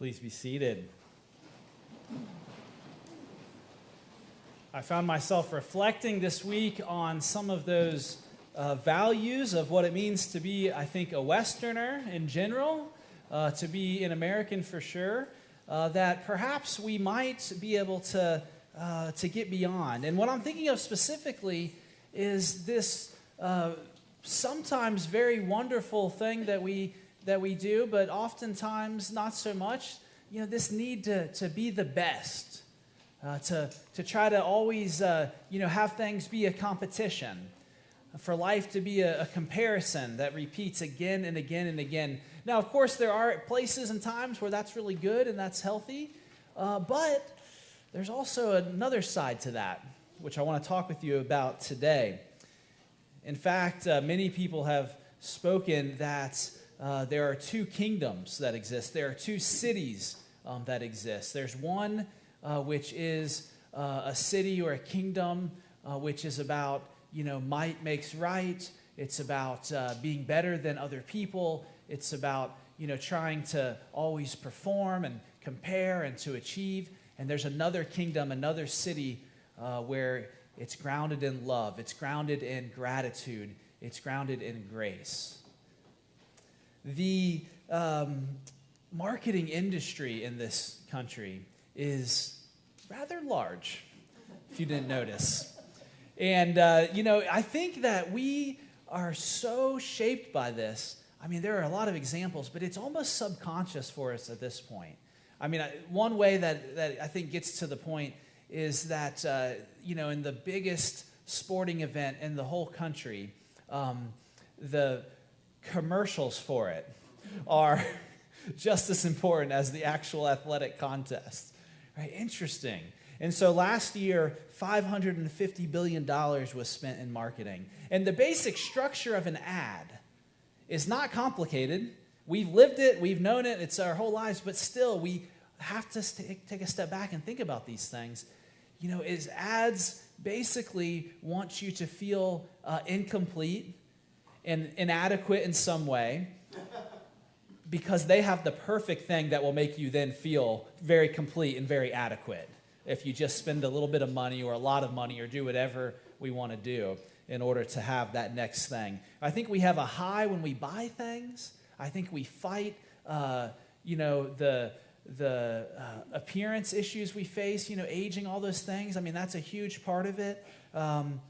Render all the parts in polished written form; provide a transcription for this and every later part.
Please be seated. I found myself reflecting this week on some of those values of what it means to be, I think, a Westerner in general, to be an American for sure, that perhaps we might be able to get beyond. And what I'm thinking of specifically is this sometimes very wonderful thing that we do, but oftentimes not so much. You know, this need to be the best, to try to always have things be a competition, for life to be a comparison that repeats again and again and again. Now, of course, there are places and times where that's really good and that's healthy, but there's also another side to that, which I want to talk with you about today. In fact, many people have spoken that there are two kingdoms that exist. There are two cities that exist. There's one which is a city or a kingdom which is about, might makes right. It's about being better than other people. It's about, trying to always perform and compare and to achieve. And there's another kingdom, another city where it's grounded in love. It's grounded in gratitude. It's grounded in grace. The marketing industry in this country is rather large, if you didn't notice. And, I think that we are so shaped by this. I mean, there are a lot of examples, but it's almost subconscious for us at this point. I mean, one way that I think gets to the point is that, in the biggest sporting event in the whole country, the commercials for it are just as important as the actual athletic contest. Right? Interesting. And so last year, $550 billion was spent in marketing. And the basic structure of an ad is not complicated. We've lived it, we've known it, it's our whole lives, but still we have to take a step back and think about these things. Is ads basically want you to feel incomplete and inadequate in some way because they have the perfect thing that will make you then feel very complete and very adequate if you just spend a little bit of money or a lot of money or do whatever we want to do in order to have that next thing. I think we have a high when we buy things. I think we fight, the appearance issues we face, aging, all those things. I mean, that's a huge part of it.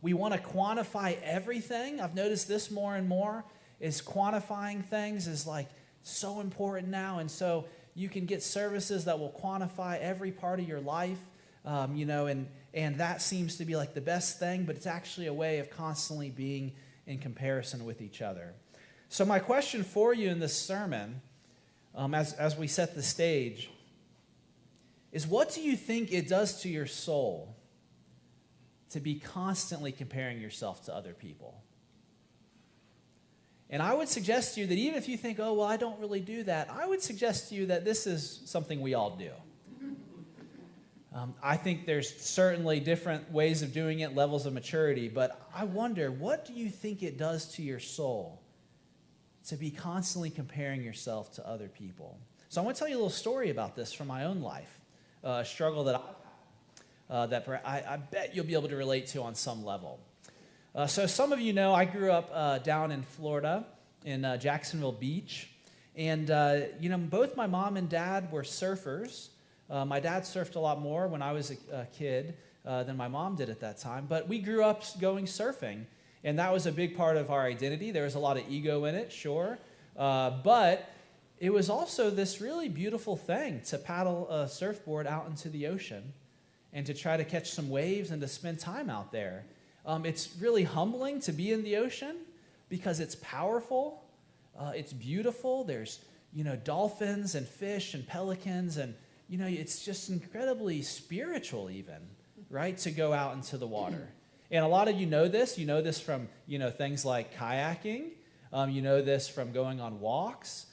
We want to quantify everything. I've noticed this more and more, is quantifying things is like so important now. And so you can get services that will quantify every part of your life, and that seems to be like the best thing, but it's actually a way of constantly being in comparison with each other. So my question for you in this sermon, as we set the stage, is what do you think it does to your soul to be constantly comparing yourself to other people? And I would suggest to you that even if you think, oh, well, I don't really do that, I would suggest to you that this is something we all do. I think there's certainly different ways of doing it, levels of maturity, but I wonder, what do you think it does to your soul to be constantly comparing yourself to other people? So I want to tell you a little story about this from my own life, a struggle that I've had, I bet you'll be able to relate to on some level. So some of you know I grew up down in Florida, in Jacksonville Beach, and both my mom and dad were surfers. My dad surfed a lot more when I was a kid than my mom did at that time, but we grew up going surfing, and that was a big part of our identity. There was a lot of ego in it, sure, but it was also this really beautiful thing to paddle a surfboard out into the ocean and to try to catch some waves and to spend time out there. It's really humbling to be in the ocean because it's powerful, it's beautiful. There's, dolphins and fish and pelicans, and, it's just incredibly spiritual even, right, to go out into the water. And a lot of you know this. You know this from, things like kayaking. You know this from going on walks.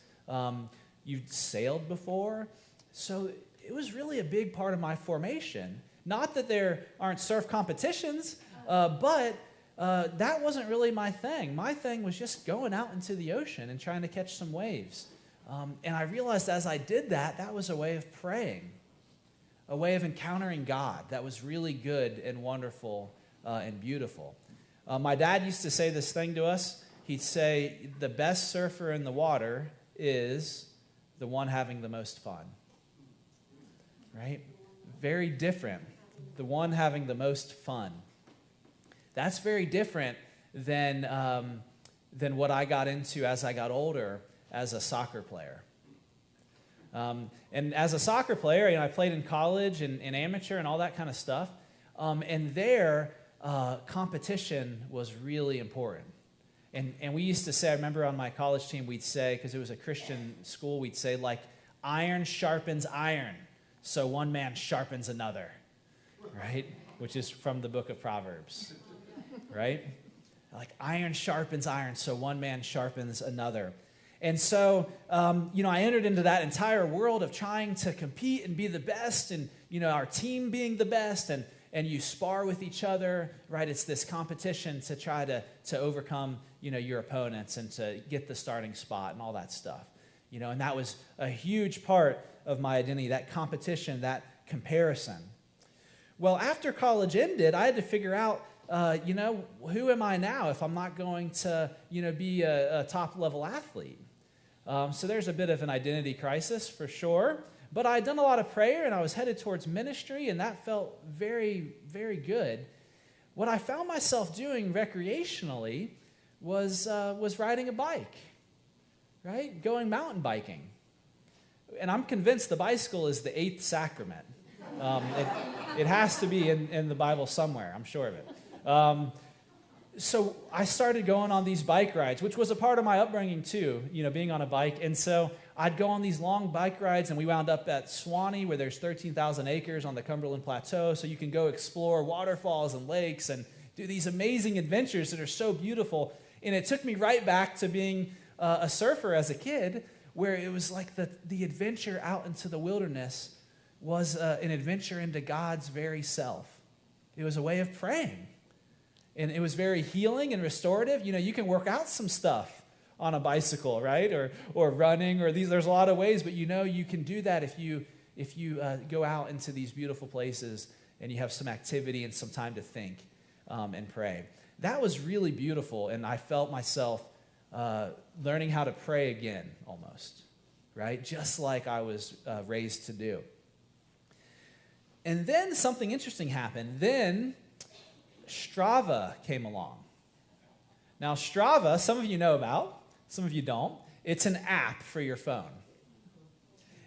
You've sailed before. So it was really a big part of my formation. Not that there aren't surf competitions, but that wasn't really my thing. My thing was just going out into the ocean and trying to catch some waves. And I realized as I did that, that was a way of praying, a way of encountering God that was really good and wonderful and beautiful. My dad used to say this thing to us. He'd say, the best surfer in the water is the one having the most fun. Right? Very different. The one having the most fun. That's very different than what I got into as I got older as a soccer player. And as a soccer player, I played in college and amateur and all that kind of stuff. And there, competition was really important. And we used to say, I remember on my college team, we'd say, because it was a Christian school, we'd say, like, iron sharpens iron, so one man sharpens another, right? Which is from the book of Proverbs, right? Like, iron sharpens iron, so one man sharpens another. And so, I entered into that entire world of trying to compete and be the best, and, our team being the best, and you spar with each other, right? It's this competition to try to overcome, your opponents and to get the starting spot and all that stuff. And that was a huge part of my identity, that competition, that comparison. Well, after college ended, I had to figure out, who am I now if I'm not going to, be a top-level athlete? So there's a bit of an identity crisis for sure. But I had done a lot of prayer, and I was headed towards ministry, and that felt very, very good. What I found myself doing recreationally was riding a bike, right? Going mountain biking. And I'm convinced the bicycle is the eighth sacrament. It has to be in the Bible somewhere, I'm sure of it. So I started going on these bike rides, which was a part of my upbringing too, being on a bike. And so I'd go on these long bike rides, and we wound up at Swanee, where there's 13,000 acres on the Cumberland Plateau, so you can go explore waterfalls and lakes and do these amazing adventures that are so beautiful. And it took me right back to being a surfer as a kid, where it was like the adventure out into the wilderness was an adventure into God's very self. It was a way of praying. And it was very healing and restorative. You can work out some stuff on a bicycle, right? Or running, or there's a lot of ways, but you can do that if you go out into these beautiful places and you have some activity and some time to think and pray. That was really beautiful, and I felt myself learning how to pray again almost, right? Just like I was raised to do. And then something interesting happened. Then Strava came along. Now, Strava, some of you know about, some of you don't. It's an app for your phone.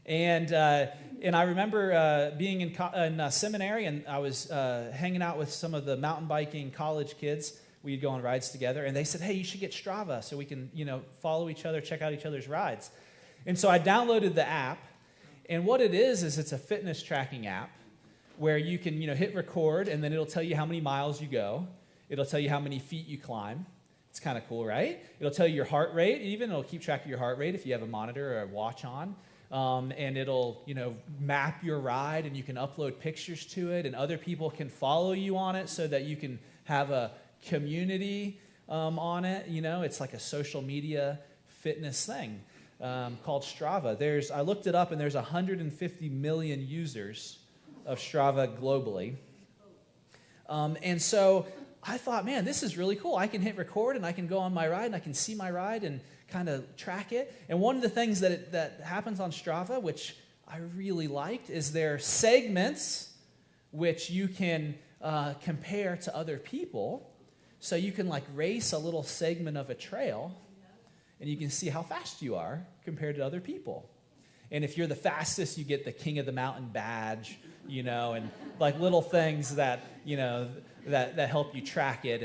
And I remember being in seminary, and I was hanging out with some of the mountain biking college kids. We'd go on rides together, and they said, hey, you should get Strava so we can, follow each other, check out each other's rides. And so I downloaded the app, and what it is it's a fitness tracking app where you can, hit record, and then it'll tell you how many miles you go. It'll tell you how many feet you climb. It's kind of cool, right? It'll tell you your heart rate, even. It'll keep track of your heart rate if you have a monitor or a watch on. And it'll, map your ride, and you can upload pictures to it, and other people can follow you on it so that you can have a community on it. It's like a social media fitness thing called Strava. I looked it up, and there's 150 million users of Strava globally. And so I thought, man, this is really cool. I can hit record, and I can go on my ride, and I can see my ride and kind of track it. And one of the things that happens on Strava, which I really liked, is there are segments which you can compare to other people. So you can race a little segment of a trail, and you can see how fast you are compared to other people. And if you're the fastest, you get the King of the Mountain badge, and little things that that help you track it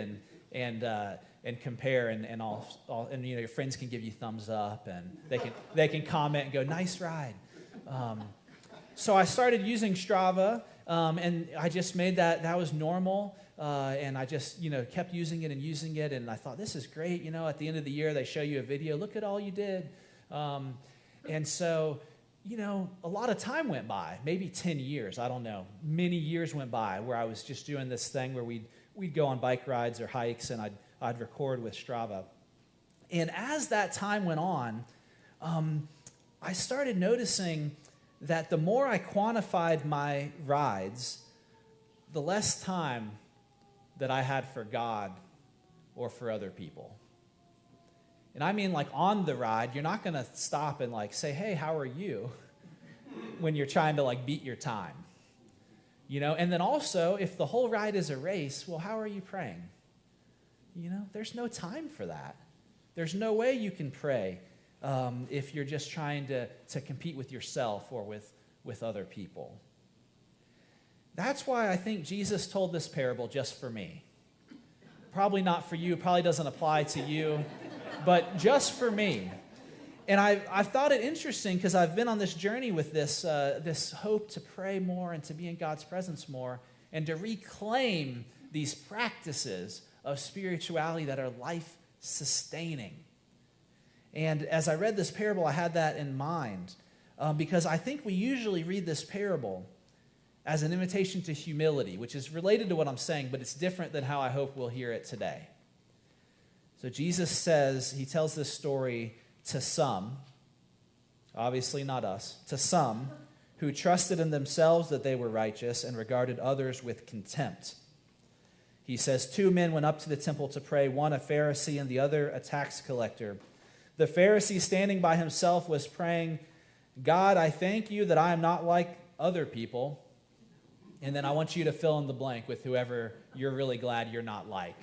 and compare and all and your friends can give you thumbs up, and they can comment and go, nice ride. So I started using Strava, and I just made that was normal. And I just, kept using it, and I thought, this is great. At the end of the year, they show you a video. Look at all you did. And so, a lot of time went by, maybe 10 years. I don't know. Many years went by where I was just doing this thing where we'd go on bike rides or hikes, and I'd record with Strava. And as that time went on, I started noticing that the more I quantified my rides, the less time that I had for God or for other people. And I mean, like, on the ride, you're not going to stop and, like, say, hey, how are you? When you're trying to, like, beat your time. You know, and then also, if the whole ride is a race, well, how are you praying? You know, there's no time for that. There's no way you can pray if you're just trying to compete with yourself or with other people. That's why I think Jesus told this parable just for me. Probably not for you, probably doesn't apply to you, but just for me. And I've thought it interesting because I've been on this journey with this hope to pray more and to be in God's presence more and to reclaim these practices of spirituality that are life-sustaining. And as I read this parable, I had that in mind because I think we usually read this parable as an invitation to humility, which is related to what I'm saying, but it's different than how I hope we'll hear it today. So Jesus says, he tells this story to some, obviously not us, to some who trusted in themselves that they were righteous and regarded others with contempt. He says, 2 men went up to the temple to pray, one a Pharisee and the other a tax collector. The Pharisee, standing by himself, was praying, God, I thank you that I am not like other people. And then I want you to fill in the blank with whoever you're really glad you're not like.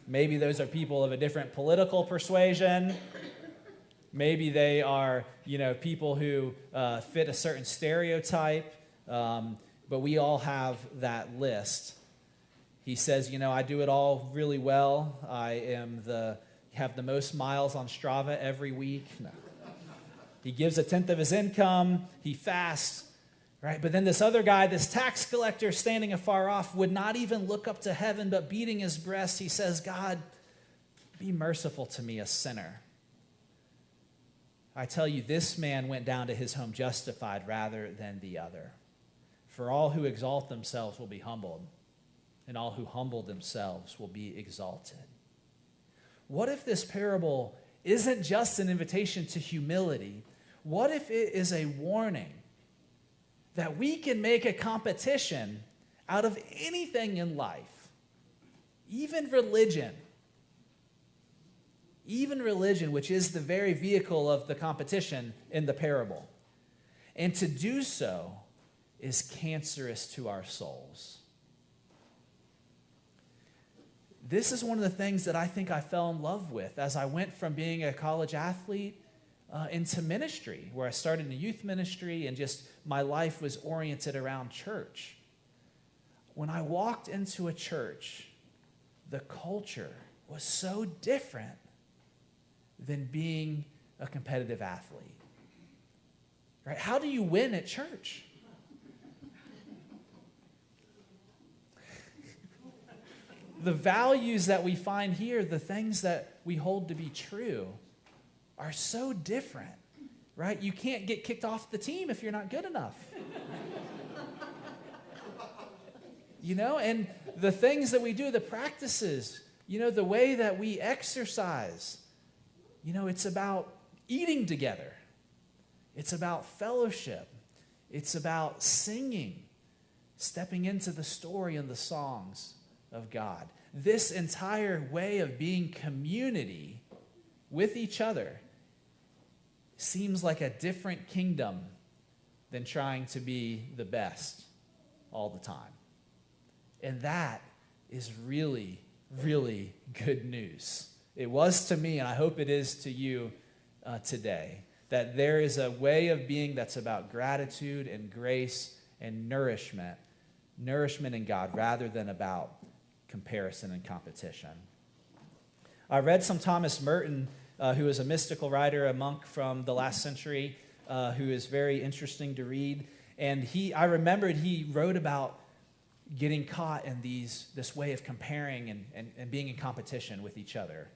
Maybe those are people of a different political persuasion. Maybe they are, people who fit a certain stereotype. But we all have that list. He says, I do it all really well. I have the most miles on Strava every week. No. He gives 1/10 of his income. He fasts. Right? But then this other guy, this tax collector standing afar off, would not even look up to heaven, but beating his breast, he says, God, be merciful to me, a sinner. I tell you, this man went down to his home justified rather than the other. For all who exalt themselves will be humbled, and all who humble themselves will be exalted. What if this parable isn't just an invitation to humility? What if it is a warning that we can make a competition out of anything in life, even religion, which is the very vehicle of the competition in the parable. And to do so is cancerous to our souls. This is one of the things that I think I fell in love with as I went from being a college athlete into ministry, where I started in youth ministry and just my life was oriented around church. When I walked into a church, the culture was so different than being a competitive athlete. Right? How do you win at church? The values that we find here, the things that we hold to be true, are so different, right? You can't get kicked off the team if you're not good enough. And the things that we do, the practices, the way that we exercise, it's about eating together. It's about fellowship. It's about singing, stepping into the story and the songs of God. This entire way of being community with each other seems like a different kingdom than trying to be the best all the time. And that is really, really good news. It was to me, and I hope it is to you today, that there is a way of being that's about gratitude and grace and nourishment in God rather than about comparison and competition. I read some Thomas Merton, who is a mystical writer, a monk from the last century, who is very interesting to read. And I remembered he wrote about getting caught in this way of comparing and being in competition with each other.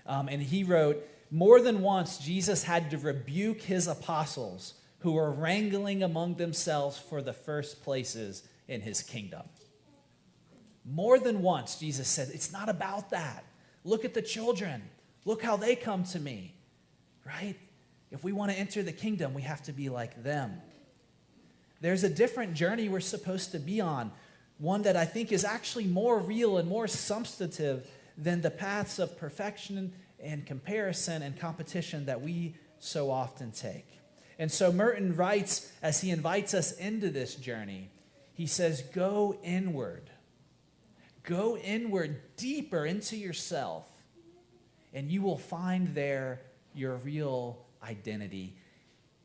And he wrote, more than once, Jesus had to rebuke his apostles who were wrangling among themselves for the first places in his kingdom. More than once, Jesus said, it's not about that. Look at the children. Look how they come to me, right? If we want to enter the kingdom, we have to be like them. There's a different journey we're supposed to be on, one that I think is actually more real and more substantive than the paths of perfection and comparison and competition that we so often take. And so Merton writes, as he invites us into this journey, he says, go inward. Go inward, deeper into yourself, and you will find there your real identity.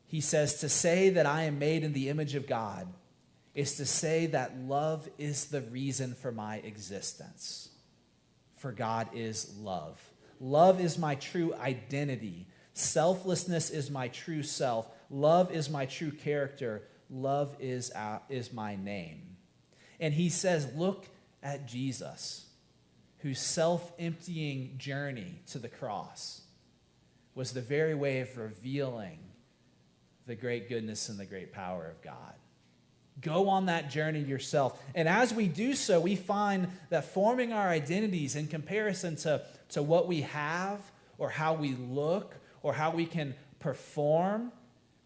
He says, to say that I am made in the image of God is to say that love is the reason for my existence. For God is love. Love is my true identity. Selflessness is my true self. Love is my true character. Love is my name. And he says, look at Jesus, whose self-emptying journey to the cross was the very way of revealing the great goodness and the great power of God. Go on that journey yourself. And as we do so, we find that forming our identities in comparison to what we have or how we look or how we can perform,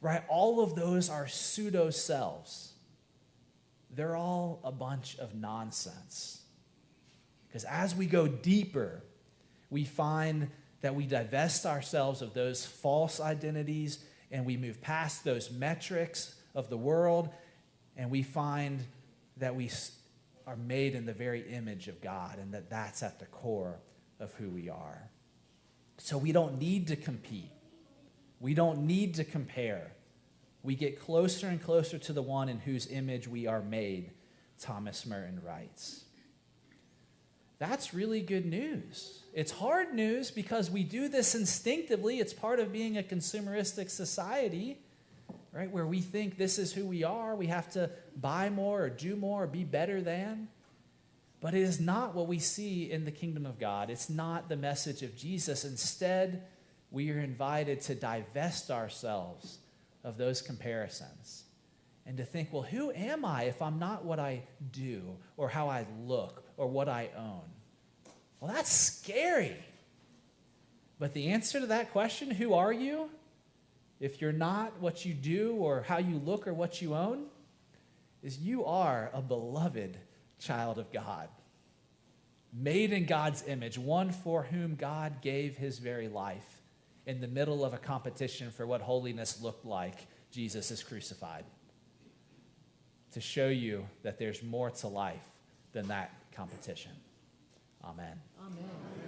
right? All of those are pseudo-selves. They're all a bunch of nonsense. Because as we go deeper, we find that we divest ourselves of those false identities and we move past those metrics of the world, and we find that we are made in the very image of God and that that's at the core of who we are. So we don't need to compete. We don't need to compare. We get closer and closer to the one in whose image we are made, Thomas Merton writes. That's really good news. It's hard news because we do this instinctively. It's part of being a consumeristic society, right, where we think this is who we are. We have to buy more or do more or be better than. But it is not what we see in the kingdom of God. It's not the message of Jesus. Instead, we are invited to divest ourselves of those comparisons and to think, well, who am I if I'm not what I do or how I look or what I own? Well, that's scary. But the answer to that question, who are you, if you're not what you do or how you look or what you own, is you are a beloved child of God, made in God's image, one for whom God gave his very life in the middle of a competition for what holiness looked like. Jesus is crucified to show you that there's more to life than that competition. Amen. Amen.